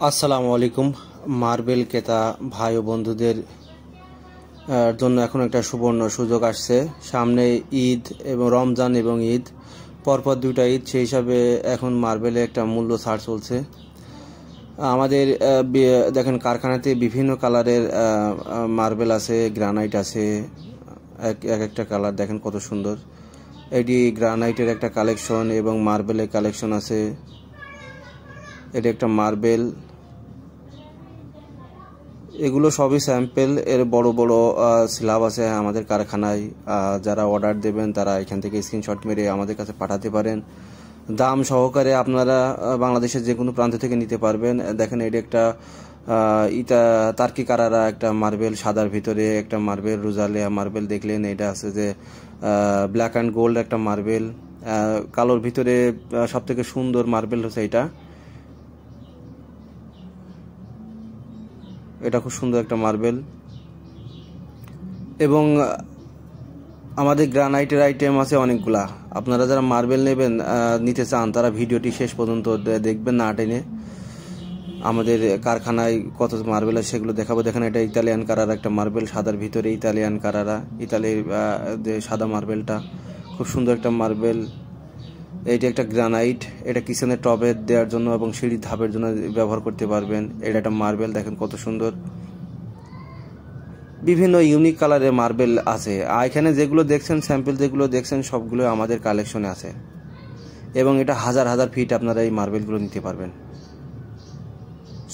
আসসালামু আলাইকুম। মার্বেল ক্রেতা ভাই ও বন্ধুদের জন্য এখন একটা সুবর্ণ সুযোগ আসছে। সামনে ঈদ এবং রমজান এবং ঈদ, পরপর দুইটা ঈদ, সেই হিসাবে এখন মার্বেলে একটা মূল্য ছাড় চলছে। আমাদের দেখেন কারখানাতে বিভিন্ন কালারের মার্বেল আছে, গ্রানাইট আছে, এক একটা কালার দেখেন কত সুন্দর। এটি গ্রানাইটের একটা কালেকশন এবং মার্বেলের কালেকশন আছে। এটি একটা মার্বেল, এগুলো সবই স্যাম্পেল। এর বড় বড় স্ল্যাব আছে আমাদের কারখানায়। যারা অর্ডার দেবেন তারা এখান থেকে স্ক্রিনশট মেরে আমাদের কাছে পাঠাতে পারেন। দাম সহকারে আপনারা বাংলাদেশের যে কোনো প্রান্ত থেকে নিতে পারবেন। দেখেন এটি একটা তার্কি কারারা একটা মার্বেল, সাদার ভিতরে একটা মার্বেল, রোজালিয়া মার্বেল দেখলেন। এটা আছে যে ব্ল্যাক অ্যান্ড গোল্ড একটা মার্বেল, কালোর ভিতরে সব থেকে সুন্দর মার্বেল হচ্ছে এটা খুব সুন্দর একটা মার্বেল। এবং আমাদের গ্রানাইটের আইটেম আছে অনেকগুলা। আপনারা যারা মার্বেল নিতে চান তারা ভিডিওটি শেষ পর্যন্ত দেখবেন না টেনে। আমাদের কারখানায় কত মার্বেল আছে সেগুলো দেখাবো। দেখেন এটা ইতালিয়ান কারারা একটা মার্বেল, সাদার ভিতরে ইতালিয়ান কারারা, ইতালির যে সাদা মার্বেলটা খুব সুন্দর একটা মার্বেল। এইটা একটা গ্রানাইট, এটা কিচেনের টবে দেওয়ার জন্য এবং সিঁড়ির ধাপের জন্য ব্যবহার করতে পারবেন। এটা একটা মার্বেল, দেখেন কত সুন্দর। বিভিন্ন ইউনিক কালারের মার্বেল আছে। আর এখানে যেগুলো দেখছেন, স্যাম্পল যেগুলো দেখছেন, সবগুলো আমাদের কালেকশনে আছে এবং এটা হাজার হাজার ফিট আপনারা এই মার্বেলগুলো নিতে পারবেন।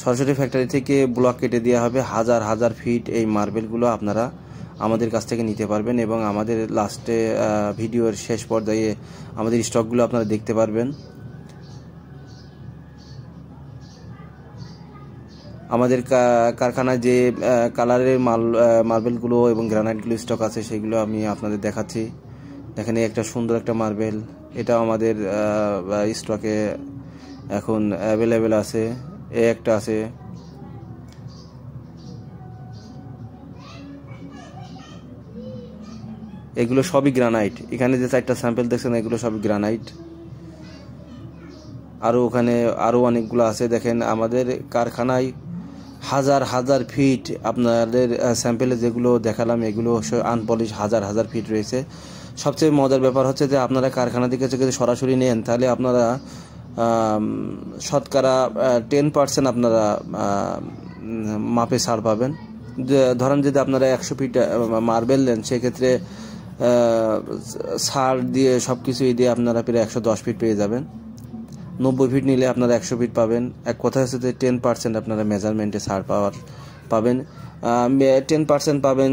সরাসরি ফ্যাক্টরি থেকে ব্লক কেটে দেওয়া হবে। হাজার হাজার ফিট এই মার্বেলগুলো আপনারা আমাদের কাছ থেকে নিতে পারবেন এবং আমাদের লাস্টে ভিডিওর শেষ পর্যায়ে আমাদের স্টকগুলো আপনারা দেখতে পারবেন। আমাদের কারখানায় যে কালারের মার্বেলগুলো এবং গ্রানাইটগুলো স্টক আছে সেগুলো আমি আপনাদের দেখাচ্ছি। দেখেন একটা সুন্দর একটা মার্বেল, এটা আমাদের স্টকে এখন অ্যাভেলেবেল আছে। একটা আছে, এগুলো সবই গ্রানাইট। এখানে যে 4টা স্যাম্পল দেখছেন এগুলো সবই গ্রানাইট। ওখানে আরও অনেকগুলো আছে। দেখেন আমাদের কারখানায় হাজার হাজার ফিট আপনাদের স্যাম্পেলে যেগুলো দেখালাম এগুলো আনপলিশ হাজার হাজার ফিট রয়েছে। সবচেয়ে মজার ব্যাপার হচ্ছে যে আপনারা কারখানা থেকে যদি সরাসরি নেন তাহলে আপনারা শতকরা 10% আপনারা মাপে ছাড় পাবেন। ধরেন যদি আপনারা 100 ফিট মার্বেল নেন সেক্ষেত্রে ছাড় দিয়ে সব কিছুই দিয়ে আপনারা প্রায় 110 ফিট পেয়ে যাবেন। 90 ফিট নিলে আপনারা 100 ফিট পাবেন। এক কথা হচ্ছে যে 10% আপনারা মেজারমেন্টে ছাড় পাবেন। 10% পাবেন,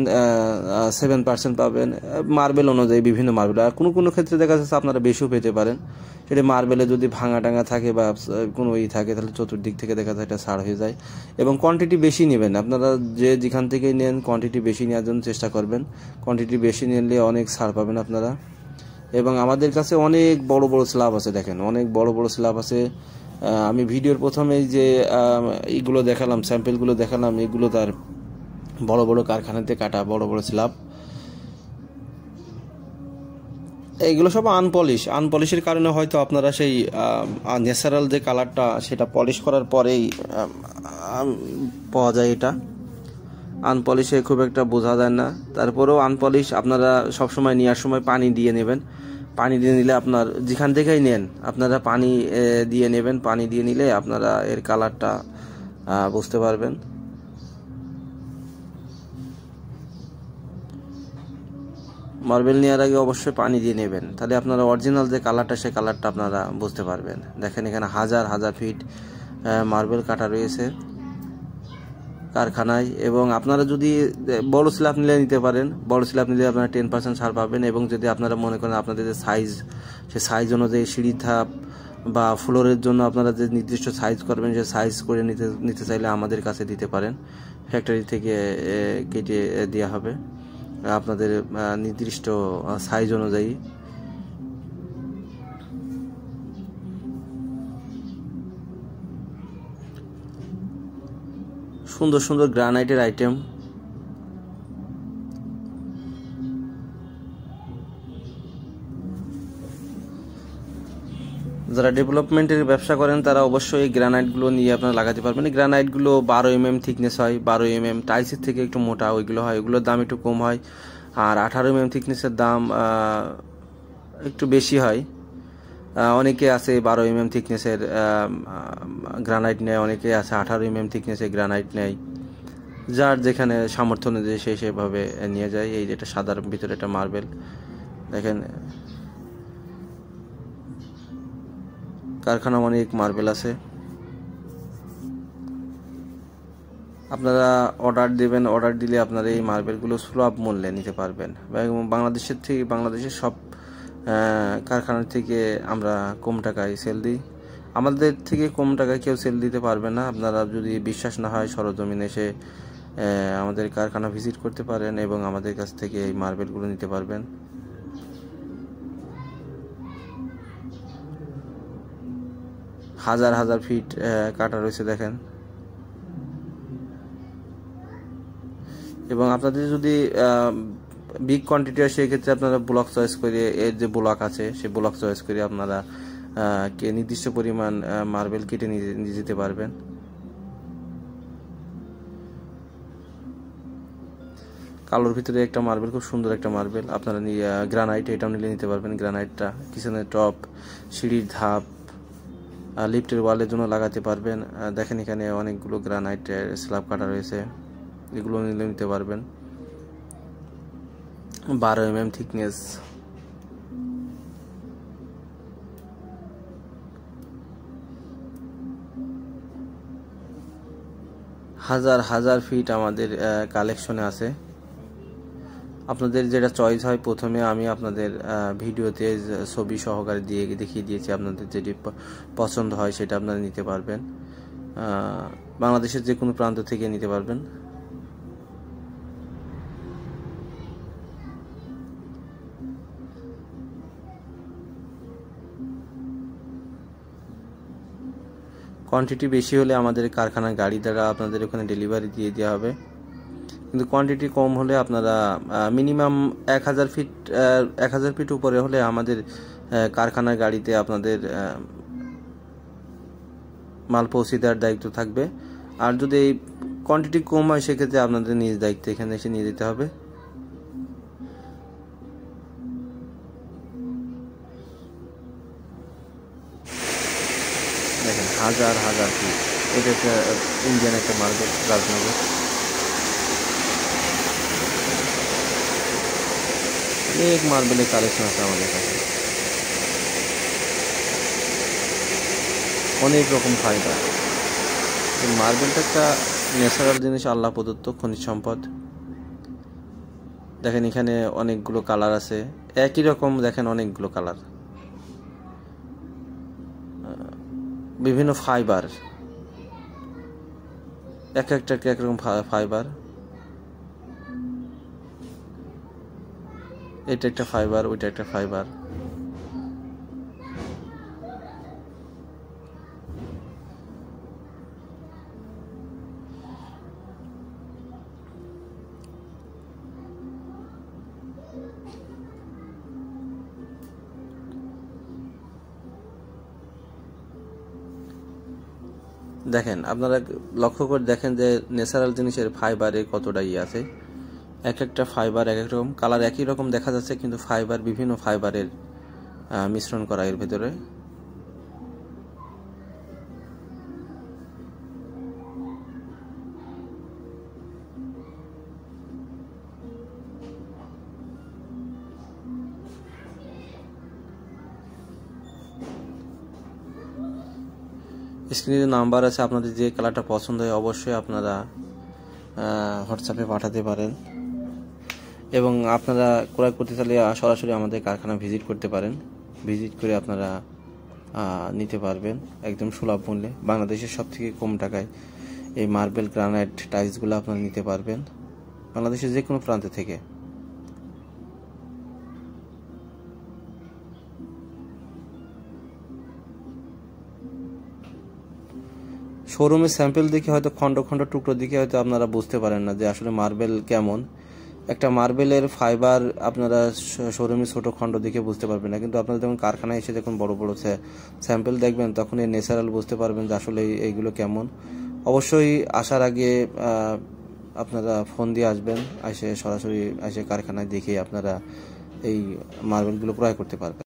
7% পাবেন মার্বেল অনুযায়ী, বিভিন্ন মার্বেল। আর কোনো ক্ষেত্রে দেখা যাচ্ছে আপনারা বেশিও পেতে পারেন। সেটা মার্বেলে যদি ভাঙা টাঙা থাকে বা কোনো থাকে তাহলে চতুর্দিক থেকে দেখা যায় এটা ছাড় হয়ে যায়। এবং কোয়ান্টিটি বেশি নেবেন আপনারা, যেখান থেকে নেন কোয়ান্টিটি বেশি নেওয়ার জন্য চেষ্টা করবেন। কোয়ান্টিটি বেশি নিলে অনেক ছাড় পাবেন আপনারা। এবং আমাদের কাছে অনেক বড় বড় স্ল্যাব আছে। দেখেন অনেক বড় বড় স্ল্যাব আছে। আমি ভিডিওর প্রথমেই যে এইগুলো দেখালাম, স্যাম্পেলগুলো দেখালাম, এগুলো তার বড় বড় কারখানাতে কাটা বড় বড় স্ল্যাব। এইগুলো সব আনপলিশের কারণে হয়তো আপনারা সেই ন্যাচারাল যে কালারটা সেটা পলিশ করার পরেই পাওয়া যায়। এটা আনপলিশে খুব একটা বোঝা যায় না। তারপরেও আনপলিশ আপনারা সবসময় নেওয়ার সময় পানি দিয়ে নেবেন। পানি দিয়ে নিলে আপনার যেখান থেকেই নেন আপনারা পানি দিয়ে নেবেন। পানি দিয়ে নিলে আপনারা এর কালারটা বুঝতে পারবেন। মার্বেল নেওয়ার আগে অবশ্যই পানি দিয়ে নেবেন, তাহলে আপনারা অরিজিনাল যে কালারটা সেই কালারটা আপনারা বুঝতে পারবেন। দেখেন এখানে হাজার হাজার ফিট মার্বেল কাটা রয়েছে কারখানায়। এবং আপনারা যদি বড় স্ল্যাব নিলে নিতে পারেন। বড় স্ল্যাব নিলে আপনারা 10% ছাড় পাবেন। এবং যদি আপনারা মনে করেন আপনাদের যে সাইজ, সে সাইজ অনুযায়ী সিঁড়ির ধাপ বা ফ্লোরের জন্য আপনারা যে নির্দিষ্ট সাইজ করবেন সে সাইজ করে নিতে চাইলে আমাদের কাছে দিতে পারেন। ফ্যাক্টরি থেকে কেটে দেওয়া হবে আপনাদের নির্দিষ্ট সাইজ অনুযায়ী। সুন্দর সুন্দর গ্রানাইটের আইটেম। যারা ডেভেলপমেন্টের ব্যবসা করেন তারা অবশ্যই এই গ্রানাইটগুলো নিয়ে আপনারা লাগাতে পারবেন। এই গ্রানাইটগুলো 12 mm থিকনেস হয়, 12 mm টাইলসের থেকে একটু মোটা ওইগুলো হয়, ওগুলোর দাম একটু কম হয়। আর 18 mm থিকনেসের দাম একটু বেশি হয়। অনেকে আছে 12 mm থিকনেসের গ্রানাইট নেয়, অনেকে আছে 18 mm থিকনেসের গ্রানাইট নেয়, যার যেখানে সামর্থ্য অনুযায়ী সে সেভাবে নিয়ে যায়। এই যেটা সাদার ভিতরে একটা মার্বেল, দেখেন কারখানা অনেক মার্বেল আছে। আপনারা অর্ডার দেবেন, অর্ডার দিলে আপনারা এই মার্বেলগুলো সুলভ মূল্যে নিতে পারবেন। বাংলাদেশের সব কারখানার থেকে আমরা কম টাকায় সেল দিই। আমাদের থেকে কম টাকায় কেউ সেল দিতে পারবে না। আপনারা যদি বিশ্বাস না হয় সরজমিনে এসে আমাদের কারখানা ভিজিট করতে পারেন এবং আমাদের কাছ থেকে এই মার্বেলগুলো নিতে পারবেন। হাজার হাজার ফিট কাটা রয়েছে দেখেন। এবং আপনাদের যদি বিগ কোয়ান্টিটি হয় সেক্ষেত্রে আপনারা ব্লক চয়েস করে, এর যে ব্লক আছে সে ব্লক চয়েস করে আপনারা নির্দিষ্ট পরিমাণ মার্বেল কেটে নিয়ে যেতে পারবেন। কালোর ভিতরে একটা মার্বেল, খুব সুন্দর একটা মার্বেল, আপনারা গ্রানাইট এটাও নিলে নিতে পারবেন। গ্রানাইটটা কিচেনের টপ, সিঁড়ির ধাপ, লিফটের ওয়ালের জন্য লাগাতে পারবেন। দেখেন এখানে অনেকগুলো গ্রানাইটের স্ল্যাব কাটা রয়েছে, এগুলো নিলে নিতে পারবেন। 12 mm থিকনেস, হাজার হাজার ফিট আমাদের কালেকশনে আছে। আপনাদের যেটা চয়েস হয়, প্রথমে আমি আপনাদের ভিডিওতে ছবি সহকারে দেখিয়ে দিয়েছি। আপনাদের যেটি পছন্দ হয় সেটা আপনারা নিতে পারবেন। বাংলাদেশের যে কোনো প্রান্ত থেকে নিতে পারবেন। কোয়ান্টিটি বেশি হলে আমাদের কারখানার গাড়ি দ্বারা আপনাদের ওখানে ডেলিভারি দিয়ে দেওয়া হবে। কিন্তু কোয়ান্টিটি কম হলে আপনারা মিনিমাম 1000 ফিট উপরে হলে আমাদের কারখানার গাড়িতে আপনাদের মাল পৌঁছে দেওয়ার দায়িত্ব থাকবে। আর যদি এই কোয়ান্টিটি কম হয় সেক্ষেত্রে আপনাদের নিজ দায়িত্বে এখানে এসে নিয়ে যেতে হবে। দেখেন হাজার হাজার ফিট, এটা একটা ইন্ডিয়ান একটা মার্কেট, রাজনগর। অনেক মার্বেলের কালেকশন আছে আমাদের কাছে, অনেক রকম ফাইবার। মার্বেলটা একটা ন্যাচারাল জিনিস, আল্লাহ প্রদত্ত খনিজ সম্পদ। দেখেন এখানে অনেকগুলো কালার আছে, একই রকম দেখেন অনেকগুলো কালার, বিভিন্ন ফাইবার, এক একটা একরকম ফাইবার। এটা একটা ফাইবার, ওইটা একটা ফাইবার। দেখেন আপনারা লক্ষ্য করে দেখেন যে ন্যাচারাল জিনিসের ফাইবারে কতটা আছে। এক একটা ফাইবার এক এক রকম কালার, একই রকম দেখা যাচ্ছে কিন্তু ফাইবার বিভিন্ন ফাইবারের মিশ্রণ করা এর ভেতরে। স্ক্রিনে নাম্বার আছে, আপনাদের যে কালারটা পছন্দ হয় অবশ্যই আপনারা হোয়াটসঅ্যাপে পাঠাতে পারেন এবং আপনারা ক্রয় করতে চাইলে সরাসরি আমাদের কারখানা ভিজিট করতে পারেন। ভিজিট করে আপনারা নিতে পারবেন একদম সুলভ মূল্যে। বাংলাদেশের সবথেকে কম টাকায় এই মার্বেল গ্রানাইট টাইলসগুলো আপনারা নিতে পারবেন বাংলাদেশের যে কোনো প্রান্ত থেকে। শোরুমের স্যাম্পল দেখে হয়তো খণ্ড খণ্ড টুকরো দেখে হয়তো আপনারা বুঝতে পারেন না যে আসলে মার্বেল কেমন। একটা মার্বেলের ফাইবার আপনারা শোরুমে ছোট খণ্ড দেখে বুঝতে পারবেন না, কিন্তু আপনারা যখন কারখানায় এসে যখন বড় বড় স্যাম্পল দেখবেন তখন এই ন্যাচারাল বুঝতে পারবেন যে আসলে এইগুলো কেমন। অবশ্যই আসার আগে আপনারা ফোন দিয়ে আসবেন, এসে সরাসরি এসে কারখানায় দেখে আপনারা এই মার্বেলগুলো ক্রয় করতে পারবেন।